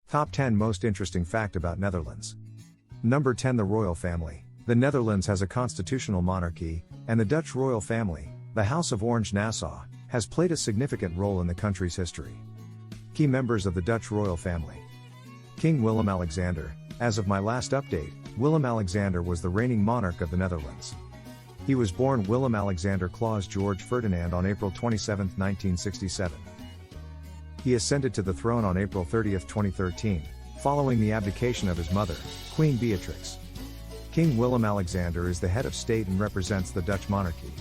Top 10 Most Interesting Fact about Netherlands. Number 10. The Royal Family. The Netherlands has a constitutional monarchy, and the Dutch royal family, the House of Orange-Nassau, has played a significant role in the country's history. Key members of the Dutch royal family. King Willem-Alexander. As of my last update, Willem-Alexander was the reigning monarch of the Netherlands. He was born Willem-Alexander Claus George Ferdinand on April 27, 1967. He ascended to the throne on April 30, 2013, following the abdication of his mother, Queen Beatrix. King Willem-Alexander is the head of state and represents the Dutch monarchy.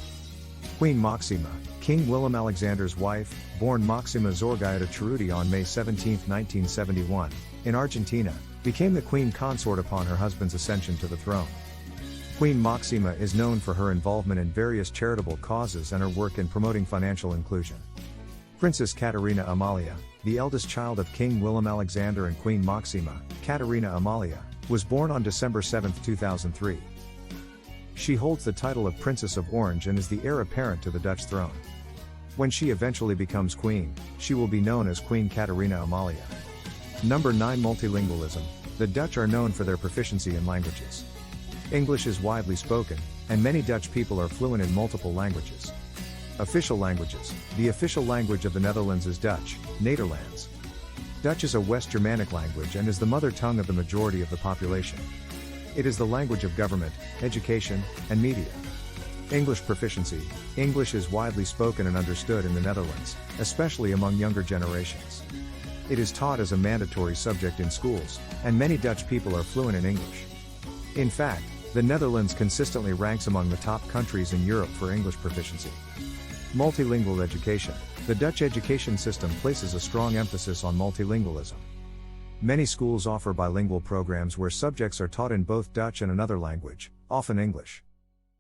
Queen Maxima, King Willem-Alexander's wife, born Maxima Zorgaya de Cerruti on May 17, 1971, in Argentina, became the queen consort upon her husband's ascension to the throne. Queen Maxima is known for her involvement in various charitable causes and her work in promoting financial inclusion. Princess Katerina Amalia, the eldest child of King Willem-Alexander and Queen Maxima, Katerina Amalia, was born on December 7, 2003. She holds the title of Princess of Orange and is the heir apparent to the Dutch throne. When she eventually becomes queen, she will be known as Queen Katerina Amalia. Number 9. Multilingualism. The Dutch are known for their proficiency in languages. English is widely spoken, and many Dutch people are fluent in multiple languages. Official languages. The official language of the Netherlands is Dutch, Nederlands. Dutch is a West Germanic language and is the mother tongue of the majority of the population. It is the language of government, education, and media. English proficiency. English is widely spoken and understood in the Netherlands, especially among younger generations. It is taught as a mandatory subject in schools, and many Dutch people are fluent in English. In fact, the Netherlands consistently ranks among the top countries in Europe for English proficiency. Multilingual education. The Dutch education system places a strong emphasis on multilingualism. Many schools offer bilingual programs where subjects are taught in both Dutch and another language, often English.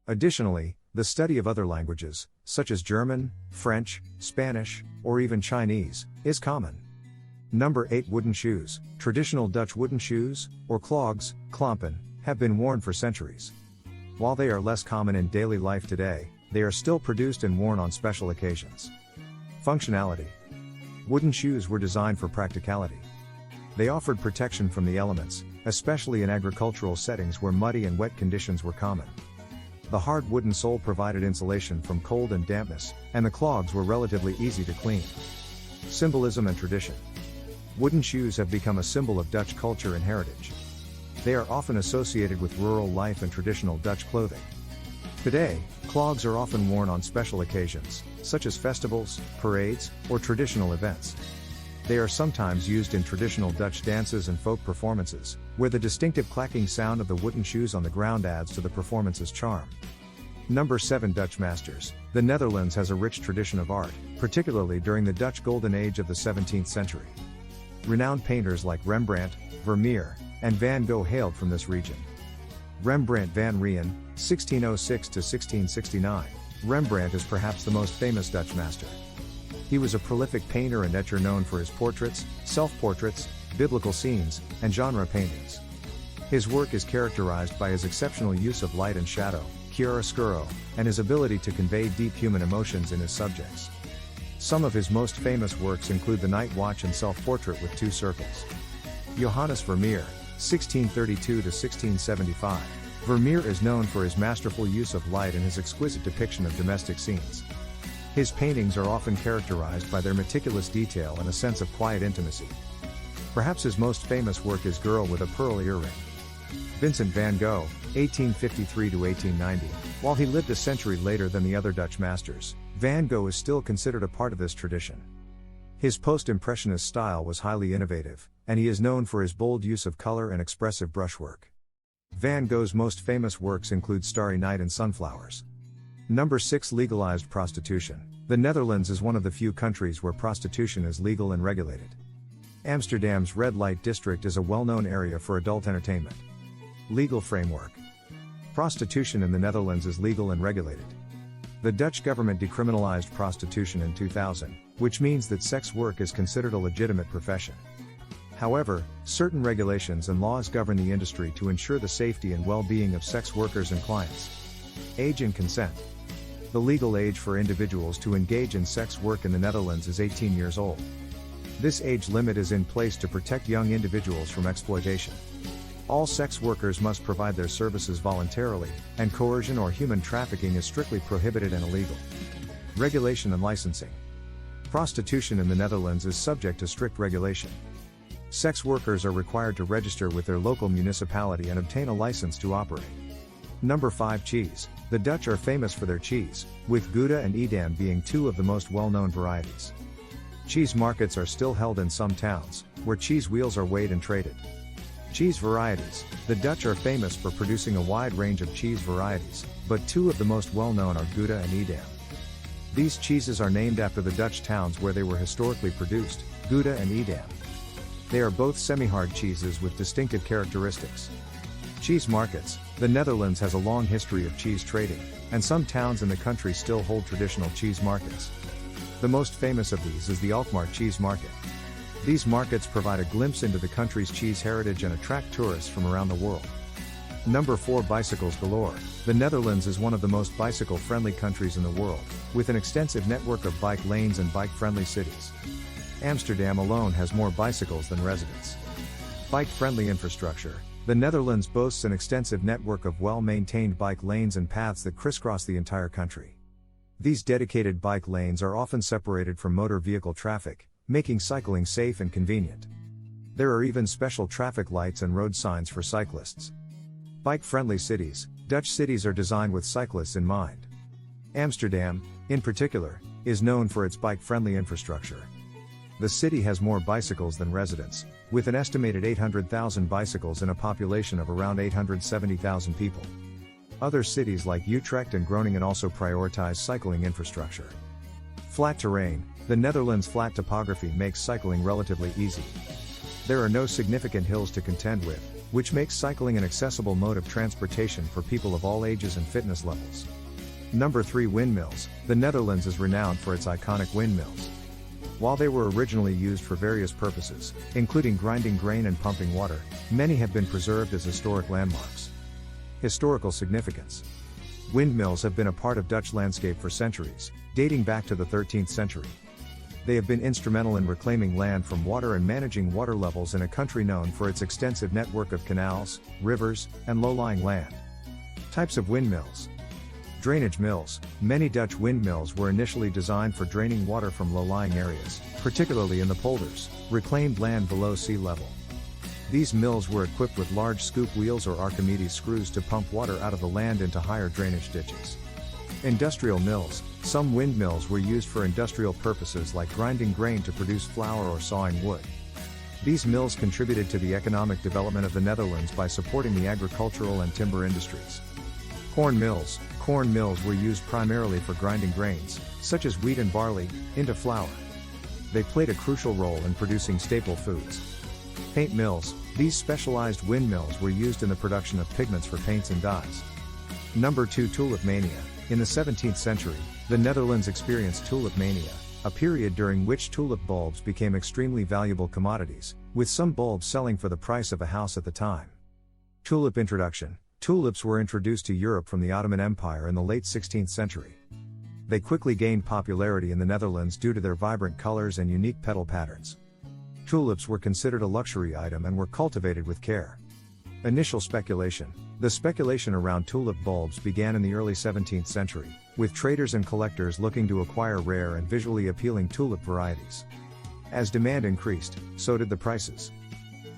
Additionally, the study of other languages, such as German, French, Spanish, or even Chinese, is common. Number 8. Wooden shoes. Traditional Dutch wooden shoes, or clogs, klompen, have been worn for centuries. While they are less common in daily life today, they are still produced and worn on special occasions. Functionality. Wooden shoes were designed for practicality. They offered protection from the elements, especially in agricultural settings where muddy and wet conditions were common. The hard wooden sole provided insulation from cold and dampness, and the clogs were relatively easy to clean. Symbolism and tradition. Wooden shoes have become a symbol of Dutch culture and heritage. They are often associated with rural life and traditional Dutch clothing. Today, clogs are often worn on special occasions, such as festivals, parades, or traditional events. They are sometimes used in traditional Dutch dances and folk performances, where the distinctive clacking sound of the wooden shoes on the ground adds to the performance's charm. Number 7. Dutch masters. The Netherlands has a rich tradition of art, particularly during the Dutch Golden Age of the 17th century. Renowned painters like Rembrandt, Vermeer, and Van Gogh hailed from this region. Rembrandt van Rijn, 1606–1669. Rembrandt is perhaps the most famous Dutch master. He was a prolific painter and etcher known for his portraits, self-portraits, biblical scenes, and genre paintings. His work is characterized by his exceptional use of light and shadow, chiaroscuro, and his ability to convey deep human emotions in his subjects. Some of his most famous works include The Night Watch and Self-Portrait with Two Circles. Johannes Vermeer, 1632–1675. Vermeer is known for his masterful use of light and his exquisite depiction of domestic scenes. His paintings are often characterized by their meticulous detail and a sense of quiet intimacy. Perhaps his most famous work is Girl with a Pearl Earring. Vincent van Gogh, 1853–1890. While he lived a century later than the other Dutch masters, Van Gogh is still considered a part of this tradition. His post-impressionist style was highly innovative, and he is known for his bold use of color and expressive brushwork. Van Gogh's most famous works include Starry Night and Sunflowers. Number 6. Legalized prostitution. The Netherlands is one of the few countries where prostitution is legal and regulated. Amsterdam's red light district is a well-known area for adult entertainment. Legal framework. Prostitution in the Netherlands is legal and regulated. The Dutch government decriminalized prostitution in 2000, which means that sex work is considered a legitimate profession. However, certain regulations and laws govern the industry to ensure the safety and well-being of sex workers and clients. Age and consent. The legal age for individuals to engage in sex work in the Netherlands is 18 years old. This age limit is in place to protect young individuals from exploitation. All sex workers must provide their services voluntarily, and coercion or human trafficking is strictly prohibited and illegal. Regulation and licensing. Prostitution in the Netherlands is subject to strict regulation. Sex workers are required to register with their local municipality and obtain a license to operate. Number 5. Cheese. The Dutch are famous for their cheese, with Gouda and Edam being two of the most well-known varieties. Cheese markets are still held in some towns, where cheese wheels are weighed and traded. Cheese varieties. The Dutch are famous for producing a wide range of cheese varieties, but two of the most well-known are Gouda and Edam. These cheeses are named after the Dutch towns where they were historically produced, Gouda and Edam. They are both semi-hard cheeses with distinctive characteristics. Cheese markets. The Netherlands has a long history of cheese trading, and some towns in the country still hold traditional cheese markets. The most famous of these is the Alkmaar Cheese Market. These markets provide a glimpse into the country's cheese heritage and attract tourists from around the world. Number 4. Bicycles galore. The Netherlands is one of the most bicycle-friendly countries in the world, with an extensive network of bike lanes and bike-friendly cities. Amsterdam alone has more bicycles than residents. Bike-friendly infrastructure. The Netherlands boasts an extensive network of well-maintained bike lanes and paths that crisscross the entire country. These dedicated bike lanes are often separated from motor vehicle traffic, making cycling safe and convenient. There are even special traffic lights and road signs for cyclists. Bike-friendly cities. Dutch cities are designed with cyclists in mind. Amsterdam, in particular, is known for its bike-friendly infrastructure. The city has more bicycles than residents, with an estimated 800,000 bicycles in a population of around 870,000 people. Other cities like Utrecht and Groningen also prioritize cycling infrastructure. Flat terrain. The Netherlands' flat topography makes cycling relatively easy. There are no significant hills to contend with, which makes cycling an accessible mode of transportation for people of all ages and fitness levels. Number 3. Windmills. The Netherlands is renowned for its iconic windmills. While they were originally used for various purposes, including grinding grain and pumping water, many have been preserved as historic landmarks. Historical significance. Windmills have been a part of Dutch landscape for centuries, dating back to the 13th century. They have been instrumental in reclaiming land from water and managing water levels in a country known for its extensive network of canals, rivers, and low-lying land. Types of windmills. Drainage mills. Many Dutch windmills were initially designed for draining water from low-lying areas, particularly in the polders, reclaimed land below sea level. These mills were equipped with large scoop wheels or Archimedes screws to pump water out of the land into higher drainage ditches. Industrial mills. Some windmills were used for industrial purposes like grinding grain to produce flour or sawing wood. These mills contributed to the economic development of the Netherlands by supporting the agricultural and timber industries. Corn mills. Corn mills were used primarily for grinding grains, such as wheat and barley, into flour. They played a crucial role in producing staple foods. Paint mills. These specialized windmills were used in the production of pigments for paints and dyes. Number 2. Tulip mania. In the 17th century, the Netherlands experienced tulip mania, a period during which tulip bulbs became extremely valuable commodities, with some bulbs selling for the price of a house at the time. Tulip introduction. Tulips were introduced to Europe from the Ottoman Empire in the late 16th century. They quickly gained popularity in the Netherlands due to their vibrant colors and unique petal patterns. Tulips were considered a luxury item and were cultivated with care. Initial speculation. The speculation around tulip bulbs began in the early 17th century, with traders and collectors looking to acquire rare and visually appealing tulip varieties. As demand increased, so did the prices.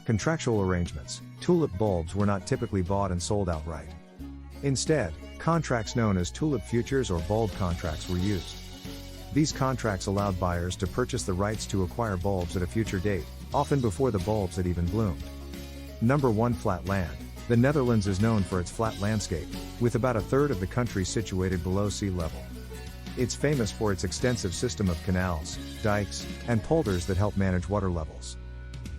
Contractual arrangements. Tulip bulbs were not typically bought and sold outright. Instead, contracts known as tulip futures or bulb contracts were used. These contracts allowed buyers to purchase the rights to acquire bulbs at a future date, often before the bulbs had even bloomed. Number 1. Flat land. The Netherlands is known for its flat landscape, with about a third of the country situated below sea level. It's famous for its extensive system of canals, dikes, and polders that help manage water levels.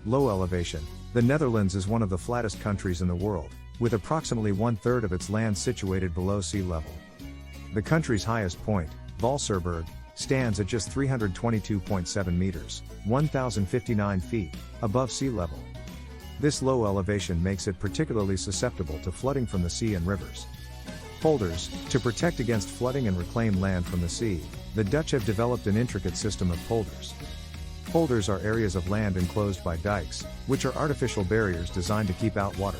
Low elevation. The Netherlands is one of the flattest countries in the world, with approximately one-third of its land situated below sea level. The country's highest point, Valserberg, stands at just 322.7 meters, 1,059 feet, above sea level. This low elevation makes it particularly susceptible to flooding from the sea and rivers. Polders. To protect against flooding and reclaim land from the sea, the Dutch have developed an intricate system of polders. Polders are areas of land enclosed by dikes, which are artificial barriers designed to keep out water.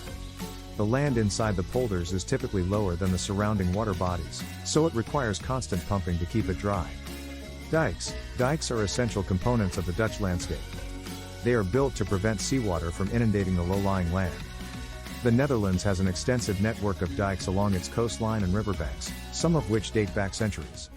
The land inside the polders is typically lower than the surrounding water bodies, so it requires constant pumping to keep it dry. Dikes. Dikes are essential components of the Dutch landscape. They are built to prevent seawater from inundating the low-lying land. The Netherlands has an extensive network of dikes along its coastline and riverbanks, some of which date back centuries.